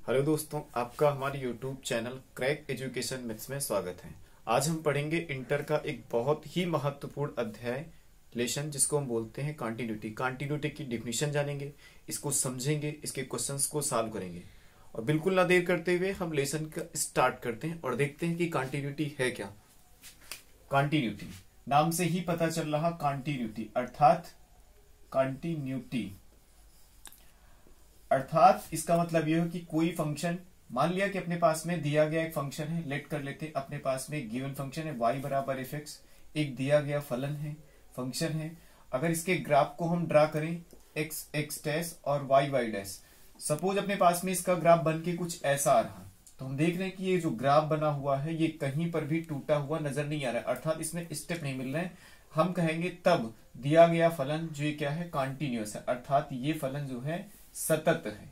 Hello दोस्तों, आपका हमारे YouTube channel crack education maths में स्वागत है। आज हम पढ़ेंगे इंटर का एक बहुत ही महत्वपूर्ण अध्याय लेसन जिसको हम बोलते हैं कंटिन्यूटी। कंटिन्यूटी की डिफिनीशन जानेंगे, इसको समझेंगे, इसके क्वेश्चंस को सॉल्व करेंगे और बिल्कुल ना देर करते हुए हम लेसन का स्टार्ट करते हैं और देखते हैं कि कंटिन्यूटी है क्या। कंटिन्यूटी नाम से ही पता चल रहा, कंटिन्यूटी अर्थात इसका मतलब यह है कि कोई फंक्शन, मान लिया कि अपने पास में दिया गया एक फंक्शन है, लेट कर लेते हैं अपने पास में एक गिवन फंक्शन है y बराबर एफ एक्स, एक दिया गया फलन है, फंक्शन है। अगर इसके ग्राफ को हम ड्रा करें x x डैश और y y डैश, सपोज अपने पास में इसका ग्राफ बन के कुछ ऐसा आ रहा, तो हम देख रहे हैं कि ये जो ग्राफ बना हुआ है ये कहीं पर भी टूटा हुआ नजर नहीं आ रहा है, अर्थात इसमें स्टेप नहीं मिल रहे हैं। हम कहेंगे तब दिया गया फलन जो ये क्या है, कॉन्टिन्यूअस है, अर्थात ये फलन जो है सतत है,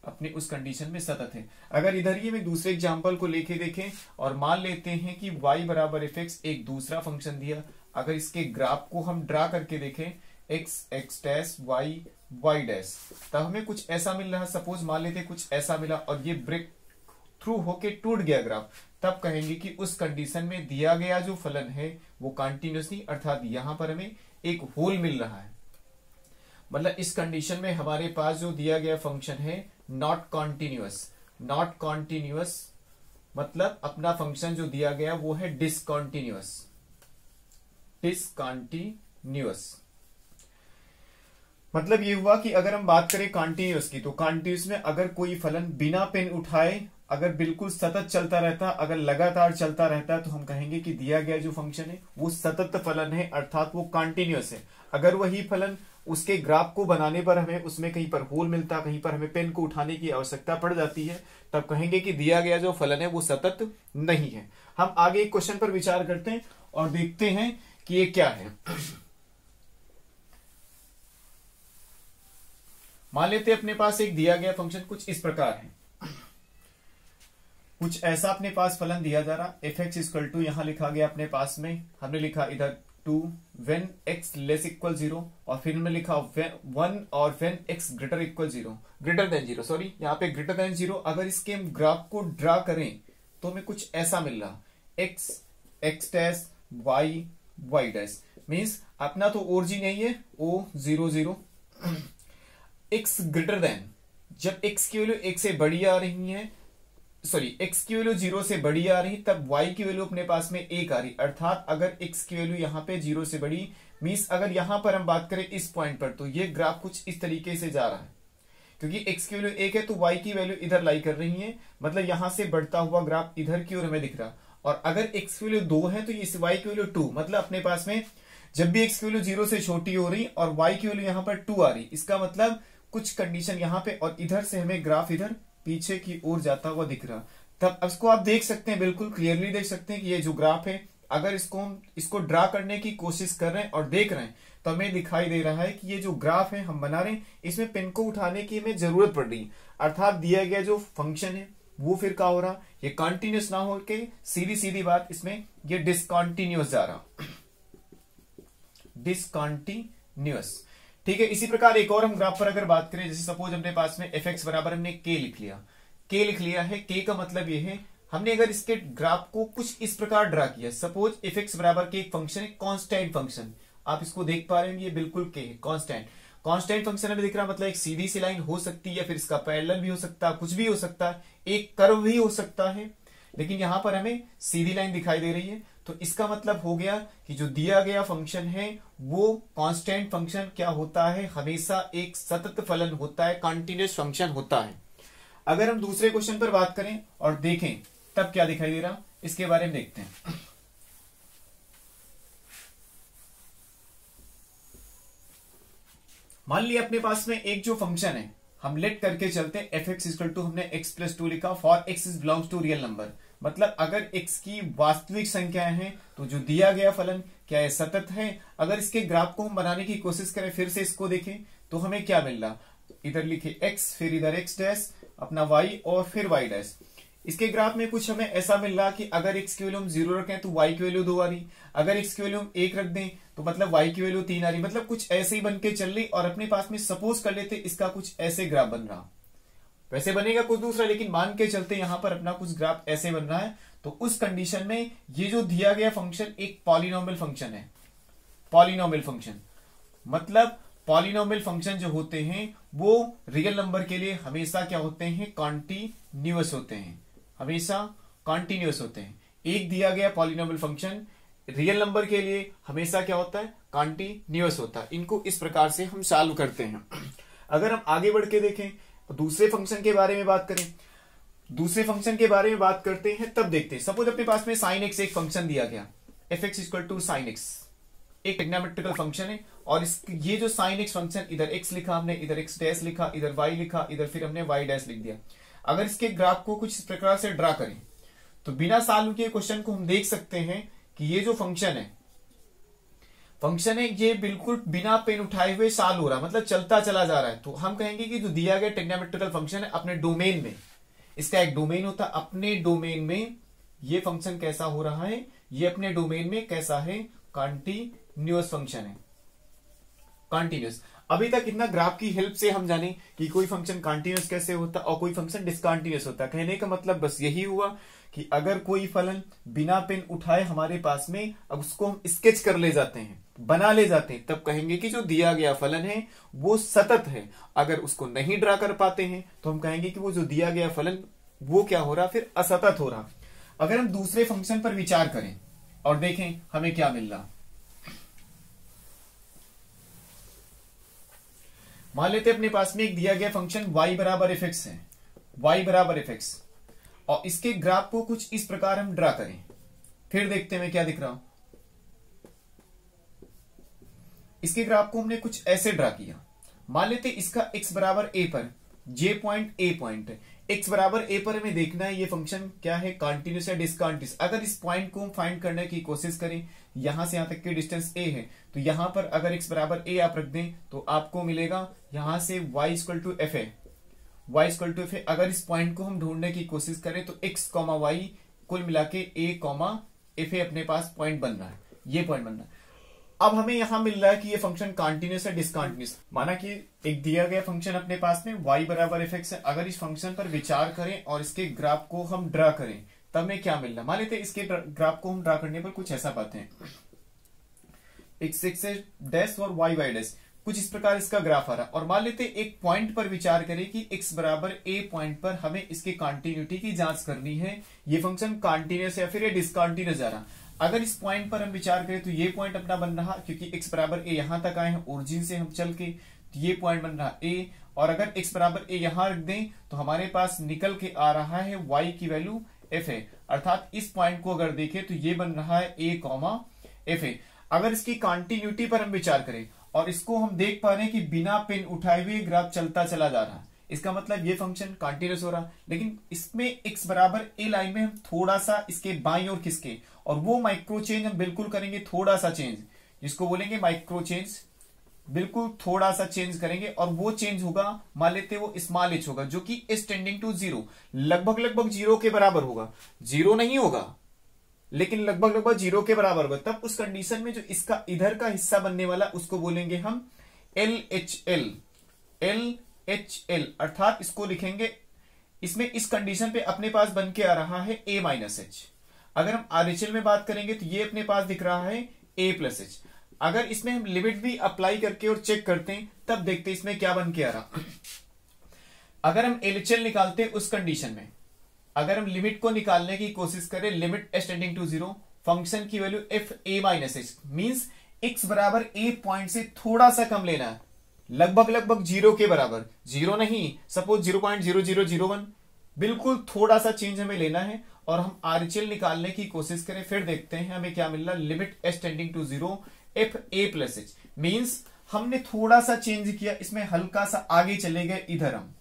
अपने उस कंडीशन में सतत है। अगर इधर ही में दूसरे एग्जांपल को लेके देखें और मान लेते हैं कि y बराबर एफ एक्स एक दूसरा फंक्शन दिया, अगर इसके ग्राफ को हम ड्रा करके देखें x x dash y y dash, तब हमें कुछ ऐसा मिल रहा। सपोज मान लेते कुछ ऐसा मिला और ये ब्रेक थ्रू होके टूट गया ग्राफ, तब कहेंगे कि उस कंडीशन में दिया गया जो फलन है वो कंटिन्यूअस नहीं, अर्थात यहां पर हमें एक होल मिल रहा है। मतलब इस कंडीशन में हमारे पास जो दिया गया फंक्शन है नॉट कॉन्टिन्यूअस, मतलब अपना फंक्शन जो दिया गया वो है डिसकॉन्टिन्यूअस। मतलब ये हुआ कि अगर हम बात करें कॉन्टिन्यूअस की, तो कॉन्टिन्यूअस में अगर कोई फलन बिना पेन उठाए अगर बिल्कुल सतत चलता रहता, अगर लगातार चलता रहता, तो हम कहेंगे कि दिया गया जो फंक्शन है वो सतत फलन है, अर्थात वो कॉन्टिन्यूअस है। अगर वही फलन उसके ग्राफ को बनाने पर हमें उसमें कहीं पर होल मिलता, कहीं पर हमें पेन को उठाने की आवश्यकता पड़ जाती है, तब कहेंगे कि दिया गया जो फलन है वो सतत नहीं है। हम आगे एक क्वेश्चन पर विचार करते हैं और देखते हैं कि ये क्या है। मान लेते अपने पास एक दिया गया फंक्शन कुछ इस प्रकार है, कुछ ऐसा अपने पास फलन दिया जा रहा, एफ एक्स इक्वल टू यहां लिखा गया अपने पास में, हमने लिखा इधर 2 व्हेन x लेस इक्वल 0 और फिर हमने लिखा 1 और when x greater than 0 sorry यहाँ पे ग्रेटर देन 0। अगर इसके हम ग्राफ को ड्रा करें तो हमें कुछ ऐसा मिल रहा, x x dash y y dash, means अपना तो ओरिजिन यही है O00, x ग्रेटर देन, जब x की वैल्यू 1 से बड़ी आ रही है, सॉरी x की वैल्यू 0 से बड़ी आ रही, तब y की वैल्यू अपने पास में 1 आ रही, अर्थात अगर x की वैल्यू यहाँ पे 0 से बड़ी, मीन्स अगर यहां पर हम बात करें इस पॉइंट पर, तो ये ग्राफ कुछ इस तरीके से जा रहा है, क्योंकि x की वैल्यू 1 है तो y की वैल्यू इधर लाई कर रही है, मतलब यहां से बढ़ता हुआ ग्राफ इधर की ओर हमें दिख रहा। और अगर x की वैल्यू 2 है तो इस y की वैल्यू 2, मतलब अपने पास में जब भी x की वैल्यू 0 से छोटी हो रही और y की वैल्यू यहाँ पर 2 आ रही, इसका मतलब कुछ कंडीशन यहाँ पे, और इधर से हमें ग्राफ इधर पीछे की ओर जाता हुआ दिख रहा। तब इसको आप देख सकते हैं, बिल्कुल क्लियरली देख सकते हैं कि ये जो ग्राफ है, अगर इसको ड्रा करने की कोशिश कर रहे हैं और देख रहे हैं तो हमें दिखाई दे रहा है कि ये जो ग्राफ है हम बना रहे हैं, इसमें पेन को उठाने की हमें जरूरत पड़ रही, अर्थात दिया गया जो फंक्शन है वो फिर क्या हो रहा, ये कंटिन्यूअस ना होके सीधी सीधी बात इसमें ये डिसकंटिन्यूअस जा रहा, डिसकंटिन्यूअस। ठीक है, इसी प्रकार एक और हम ग्राफ पर अगर बात करें, जैसे सपोज अपने पास में एफ एक्स बराबर हमने के लिख लिया है। के का मतलब ये है, हमने अगर इसके ग्राफ को कुछ इस प्रकार ड्रा किया, सपोज एफ एक्स बराबर के एक फंक्शन है, कांस्टेंट फंक्शन, आप इसको देख पा रहे हैं, ये बिल्कुल के है, कांस्टेंट फंक्शन हमें दिख रहा, मतलब एक सीधी सी लाइन हो सकती है, फिर इसका पैरेलल भी हो सकता है, कुछ भी हो सकता है, एक कर्व भी हो सकता है, लेकिन यहां पर हमें सीधी लाइन दिखाई दे रही है। तो इसका मतलब हो गया कि जो दिया गया फंक्शन है वो कांस्टेंट फंक्शन क्या होता है, हमेशा एक सतत फलन होता है, कंटिन्यूअस फंक्शन होता है। अगर हम दूसरे क्वेश्चन पर बात करें और देखें तब क्या दिखाई दे रहा, इसके बारे में देखते हैं। मान लिया अपने पास में एक जो फंक्शन है, हम लेट करके चलते हैं एफ एक्स इक्वल टू, हमने x प्लस 2 लिखा, for x is belongs to real number, मतलब अगर x की वास्तविक संख्याएं हैं तो जो दिया गया फलन क्या है, सतत है। अगर इसके ग्राफ को हम बनाने की कोशिश करें, फिर से इसको देखें तो हमें क्या मिल रहा, इधर लिखे x, फिर इधर x डैश, अपना y और फिर y डैश। इसके ग्राफ में कुछ हमें ऐसा मिल रहा कि अगर x की वैल्यू हम 0 रखें तो y की वैल्यू 2 आ रही, अगर x की वैल्यू हम 1 रख दें तो मतलब y की वैल्यू 3 आ रही, मतलब कुछ ऐसे ही बन के चल रही। और अपने पास में सपोज कर लेते इसका कुछ ऐसे ग्राफ बन रहा, वैसे बनेगा कुछ दूसरा, लेकिन मान के चलते यहां पर अपना कुछ ग्राफ ऐसे बन रहा है। तो उस कंडीशन में ये जो दिया गया फंक्शन एक पॉलिनोमियल फंक्शन है। पॉलिनोमियल फंक्शन मतलब पॉलिनोमियल फंक्शन जो होते हैं वो रियल नंबर के लिए हमेशा क्या होते हैं, कॉन्टिन्यूअस होते हैं, हमेशा कॉन्टिन्यूअस होते हैं। एक दिया गया पॉलिनोमियल फंक्शन रियल नंबर के लिए हमेशा क्या होता है, कॉन्टिन्यूअस होता है। इनको इस प्रकार से हम सॉल्व करते हैं। अगर हम आगे बढ़ के देखें दूसरे फंक्शन के बारे में बात करें, दूसरे फंक्शन के बारे में बात करते हैं तब देखते हैं। सपोज अपने पास में sin x एक फंक्शन दिया गया, fx equal to sin x, एक ट्रिग्नोमेट्रिकल फंक्शन है। और ये जो sin x फंक्शन, इधर x लिखा हमने, इधर x डैश लिखा, इधर y लिखा, इधर फिर हमने y डैश लिख दिया। अगर इसके ग्राफ को कुछ इस प्रकार से ड्रा करें तो बिना सॉल्व किए क्वेश्चन को हम देख सकते हैं कि ये जो फंक्शन है ये बिल्कुल बिना पेन उठाए हुए सॉल्व हो रहा, मतलब चलता चला जा रहा है। तो हम कहेंगे कि जो दिया गया ट्रिग्नोमेट्रिकल फंक्शन है अपने डोमेन में, इसका एक डोमेन होता है, अपने डोमेन में ये फंक्शन कैसा हो रहा है, ये अपने डोमेन में कैसा है, कॉन्टिन्यूअस फंक्शन है, कॉन्टिन्यूअस। अभी तक इतना ग्राफ की हेल्प से हम जाने कि कोई फंक्शन कॉन्टिन्यूअस कैसे होता है और कोई फंक्शन डिसकॉन्टिन्यूअस होता है। कहने का मतलब बस यही हुआ कि अगर कोई फलन बिना पेन उठाए हमारे पास में, अब उसको हम स्केच कर ले जाते हैं, बना ले जाते हैं, तब कहेंगे कि जो दिया गया फलन है वो सतत है। अगर उसको नहीं ड्रा कर पाते हैं तो हम कहेंगे कि वो जो दिया गया फलन वो क्या हो रहा, फिर असतत हो रहा। अगर हम दूसरे फंक्शन पर विचार करें और देखें हमें क्या मिल रहा, मान लेते अपने पास में एक दिया गया फंक्शन y बराबर fx है, y बराबर fx, और इसके ग्राफ को कुछ इस प्रकार हम ड्रा करें। फिर देखते हैं मैं क्या दिख रहा हूं। इसके ग्राफ को हमने कुछ ऐसे ड्रा किया। मान लेते इसका x बराबर a पर, j point a point, x बराबर a पर हमें देखना है ये फंक्शन क्या है, कॉन्टिन्यूस या डिसकॉन्टिन्यूस। अगर इस पॉइंट को हम फाइंड करने की कोशिश करें, यहां से यहां तक की डिस्टेंस a है, तो यहां पर अगर x बराबर a आप रख दें तो आपको मिलेगा यहां से y इक्वल टू एफ है, y इक्वल टू एफ है। अगर इस पॉइंट को हम ढूंढने की कोशिश करें तो x कॉमा y कुल मिला के a कॉमा एफ अपने पास पॉइंट बन रहा है, ये पॉइंट बन रहा है। अब हमें यहां मिल रहा है कि ये फंक्शन कॉन्टिन्यूस है डिसकॉन्टिन्यूस। माना कि एक दिया गया फंक्शन अपने पास में y बराबर fx है। अगर इस फंक्शन पर विचार करें और इसके ग्राफ को हम ड्रा करें तब हमें क्या मिल रहा। मान लेते इसके ग्राफ को हम ड्रा करने पर कुछ ऐसा पाते हैं, x डैश और y डैश, कुछ इस प्रकार इसका ग्राफ आ रहा। और मान लेते एक पॉइंट पर विचार करें कि x बराबर a पॉइंट पर हमें इसके कॉन्टिन्यूटी की जांच करनी है, ये फंक्शन कॉन्टिन्यूस या फिर ये डिसकॉन्टिन्यूस जा रहा। अगर इस पॉइंट पर हम विचार करें तो ये पॉइंट अपना बन रहा, क्योंकि x बराबर a यहां तक आए हैं ओरिजिन से हम चल के, तो ये पॉइंट बन रहा a। और अगर x बराबर a यहां रख दें तो हमारे पास निकल के आ रहा है y की वैल्यू f है। अर्थात इस पॉइंट को अगर देखें तो ये बन रहा है a कॉमा f है। अगर इसकी कॉन्टिन्यूटी पर हम विचार करें और इसको हम देख पा रहे हैं कि बिना पेन उठाए हुए ग्राफ चलता चला जा रहा है, इसका मतलब ये फंक्शन कॉन्टिन्यूस हो रहा। लेकिन इसमें x बराबर a लाइन में हम थोड़ा सा इसके बाईं ओर खिसके, और वो माइक्रो चेंज हम बिल्कुल करेंगे, थोड़ा सा चेंज जिसको बोलेंगे माइक्रो चेंज, बिल्कुल थोड़ा सा चेंज करेंगे। और वो चेंज होगा, मान लेते वो स्मॉल h होगा, जो कि s टेंडिंग टू 0, लगभग 0 के बराबर होगा। 0 नहीं होगा लेकिन लगभग 0 के बराबर होगा। तब उस कंडीशन में जो इसका इधर का हिस्सा बनने वाला उसको बोलेंगे हम LHL, LHL, अर्थात इसको लिखेंगे, इसमें इस कंडीशन पे अपने पास बन के आ रहा है a माइनस h। अगर हम RHL में बात करेंगे तो ये अपने पास दिख रहा है a प्लस h। अगर इसमें हम लिमिट भी अप्लाई करके और चेक करते हैं तब देखते हैं इसमें क्या बन के आ रहा। अगर हम LHL निकालते हैं उस कंडीशन में, अगर हम लिमिट को निकालने की कोशिश करें, limit s tending to 0, function की value f a minus h, means x बराबर a पॉइंट से थोड़ा सा कम लेना है, लगभग 0 के बराबर, 0 नहीं, सपोज 0.0001, बिल्कुल थोड़ा सा चेंज हमें लेना है। और हम RHL निकालने की कोशिश करें, फिर देखते हैं हमें क्या मिल रहा, limit s tending to 0 f a plus h, means हमने थोड़ा सा चेंज किया, इसमें हल्का सा आगे चले गए इधर हम,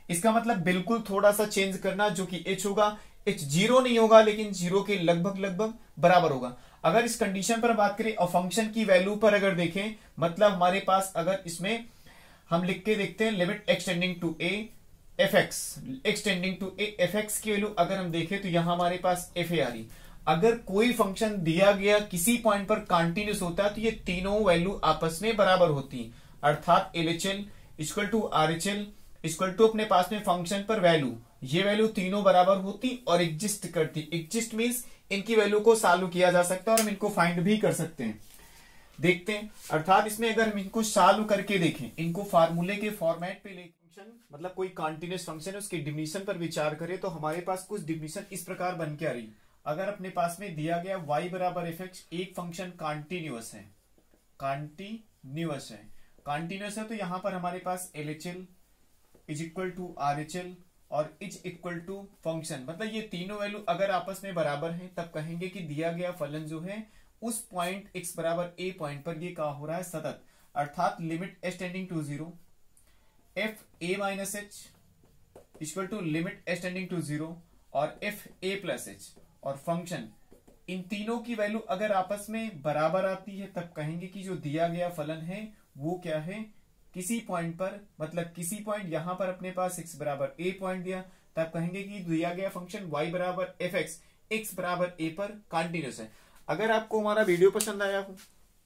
इसका मतलब बिल्कुल थोड़ा सा चेंज करना, जो कि h होगा, h 0 नहीं होगा लेकिन 0 के लगभग बराबर होगा। अगर इस कंडीशन पर बात करें और फंक्शन की वैल्यू पर अगर देखें, मतलब हमारे पास अगर इसमें हम लिख के देखते हैं limit x tending to a fx, x tending to a fx की वैल्यू अगर हम देखें तो यहां हमारे पास f आ रही। अगर कोई फंक्शन दिया गया किसी पॉइंट पर कॉन्टिन्यूस होता है तो ये तीनों वैल्यू आपस में बराबर होती, अर्थात LHL equal to RHL equal to अपने पास में फंक्शन पर वैल्यू, ये वैल्यू तीनों बराबर होती और एग्जिस्ट करती। एग्जिस्ट मीन्स इनकी वैल्यू को सॉल्व किया जा सकता है और हम इनको फाइंड भी कर सकते हैं। देखते हैं, अर्थात इसमें अगर हम इनको सॉल्व करके देखें, इनको फार्मूले के फॉर्मेट पे ले, फंक्शन मतलब कोई कॉन्टिन्यूस फंक्शन है उसके डिफिनीशन पर विचार करें तो हमारे पास कुछ डिफिनीशन इस प्रकार बन के आ रही। अगर अपने पास में दिया गया y बराबर एफ एक्स एक फंक्शन कॉन्टिन्यूअस है, कॉन्टिन्यूअस है, कॉन्टिन्यूअस है, तो यहां पर हमारे पास LHL is equal to RHL और इज इक्वल टू फंक्शन, मतलब ये तीनों वैल्यू अगर आपस में बराबर हैं तब कहेंगे कि दिया गया फलन जो है उस पॉइंट x बराबर a पॉइंट पर ये क्या हो रहा है, सतत, अर्थात limit s tending to 0 f a minus h equal to limit s tending to 0 और f a प्लस h और फंक्शन, इन तीनों की वैल्यू अगर आपस में बराबर आती है तब कहेंगे कि जो दिया गया फलन है वो क्या है, किसी पॉइंट पर, मतलब किसी पॉइंट यहां पर अपने पास x बराबर a पॉइंट दिया तब कहेंगे कि दिया गया फंक्शन y बराबर एफ एक्स x बराबर a पर कॉन्टिन्यूस है। अगर आपको हमारा वीडियो पसंद आया हो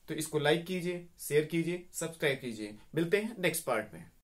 तो इसको लाइक कीजिए, शेयर कीजिए, सब्सक्राइब कीजिए। मिलते हैं नेक्स्ट पार्ट में।